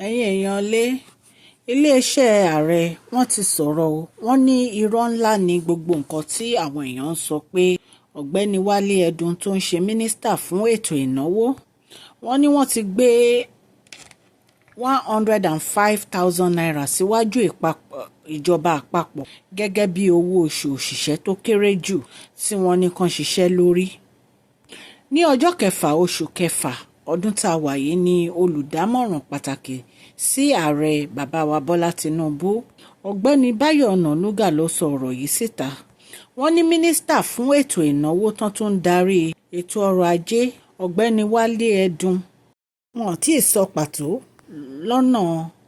ẹ̀yin èèyàn iléeṣẹ́ ààrẹ wọ́n ti sọ̀rọ̀ o. Wọ́n ní irọ́ ńlá ni gbogbo nǹkan tí àwọn èèyàn ń sọ pé ọ̀gbẹ́ni Wálé Ẹdùn tó ń ṣe mínísítà fún ètò ìnáwó. Wọ́n ní wọ́n ti gbé 105,000 naira síwájú ìjọba àpapọ̀ gẹ́gẹ́ bí owó oṣù òṣìṣẹ́ tó kéré jù tí wọ́n ní kàn ṣiṣẹ́ lórí. Ní ọjọ́ kẹfà oṣù kẹfà ọdún tá a wà yìí ni olùdámọ̀ràn pàtàkì sí ààrẹ bàbá wa Bọ́lá Tinubu ọ̀gbẹ́ni Báyọ̀ Ọ̀nànúgà ló sọ ọ̀rọ̀ yìí síta. Wọ́n ní mínísítà fún ètò ìnáwó tán tó ń darí ètò ọrọ̀ ajé ọ̀gbẹ́ni Wálé Ẹdùn wọn ò tí ì sọ pàtó lọ́nà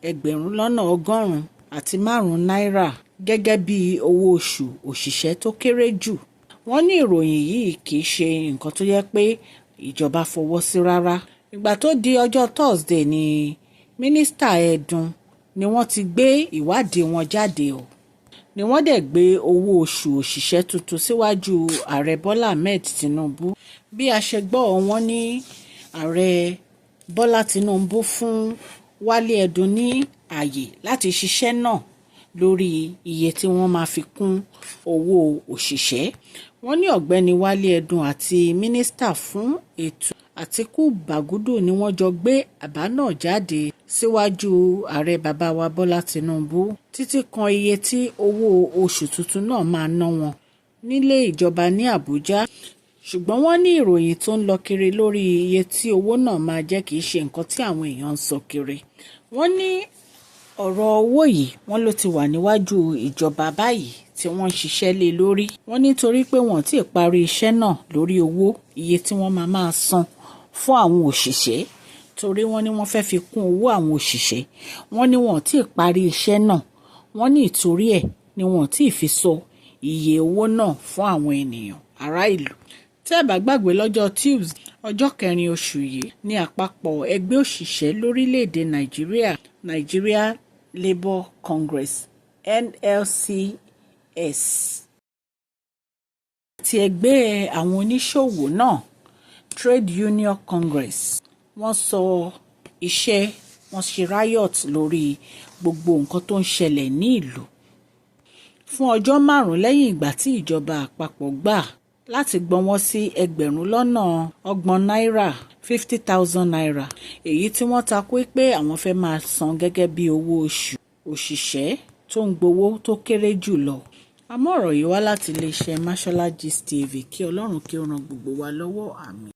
ẹgbẹ̀rún lọ́nà ọgọ́rùn-ún àti márùn-ún náírà gẹ́gẹ́ bí owó oṣù òṣìṣẹ́ tó kéré jù. Wọ́n ní ìròyìn yìí kì í ṣe nǹkan tó yẹ pé ìjọba fọwọ́ sí rárá. Ìgbà tó di ọjọ́ Thursday ni mínísítà Ẹdùn ni wọ́n ti gbé ìwádìí wọn jáde o. Ni wọ́n dẹ̀ gbé owó oṣù òṣìṣẹ́ tuntun síwájú ààrẹ Bọ́lá Ahmed Tinubu. Bí a ṣe gbọ́ wọn ní ààrẹ Bọ́lá Tinubu fún Wálé Ẹdùn ní ààyè láti ṣiṣẹ́ náà lórí iye tí wọ́n máa fi kún owó òṣìṣẹ́. Wọ́n ní ọ̀gbẹ́ni Wálé Ẹdùn àti mínísítà fún ètò Àtíkù Bàgúdù ni wọ́n jọ gbé àbá náà jáde síwájú ààrẹ bàbá wa Bọ́lá Tinubu títí kan iye tí owó oṣù tuntun náà máa ná wọn nílé ìjọba ní Àbújá. Ṣùgbọ́n wọ́n ní ìròyìn tó ń lọ kiri lórí iye tí owó náà máa jẹ́ kì í ṣe nǹkan tí àwọn èèyàn ń sọ kiri. Wọ́n ní ọ̀rọ̀ owó yìí wọ́n ló ti wà níwájú ìjọba báyìí tí wọ́n ń ṣiṣẹ́ lé lórí. Wọ́n nítorí pé wọ́n ti parí iṣẹ́ náà lórí owó iye tí wọ́n máa san fún àwọn òṣìṣẹ́ torí wọ́n ní wọ́n fẹ́ fi kún owó àwọn òṣìṣẹ́. Wọ́n ní wọ́n ti parí iṣẹ́ náà. Wọ́n ní ìtorí ẹ̀ ni wọ́n ti fi sọ iye owó náà fún àwọn ènìyàn ará ìlú. Tẹ́ ẹ bá gbàgbé lọ́jọ́ Tuesday ọjọ́ 4 oṣù yìí ní àpapọ̀ ẹgbẹ́ òṣìṣẹ́ lórílẹ̀‐èdè Nàìjíríà Nigeria Labour Congress NLCS àti ẹgbẹ́ àwọn oníṣòwò náà Trade Union Congress wọ́n sọ iṣẹ́ wọ́n ṣe riot lórí gbogbo nǹkan tó ń ṣẹlẹ̀ ní ìlú fún ọjọ́ 5 lẹ́yìn ìgbà tí ìjọba àpapọ̀ gbà láti gbọ́nwọ́ sí ẹgbẹ̀rún lọ́nà ọgbọ̀n náírà 50,000 naira èyí tí wọ́n takú pé àwọn fẹ́ máa san gẹ́gẹ́ bí owó oṣù òṣìṣẹ́ tó ń gbowó tó kéré jù lọ. Àmọ́ ọ̀rọ̀ yìí wá láti iléeṣẹ́ Mashola Gist TV. Kí Ọlọ́run kí ó ran gbogbo wa lọ́wọ́. Àmín.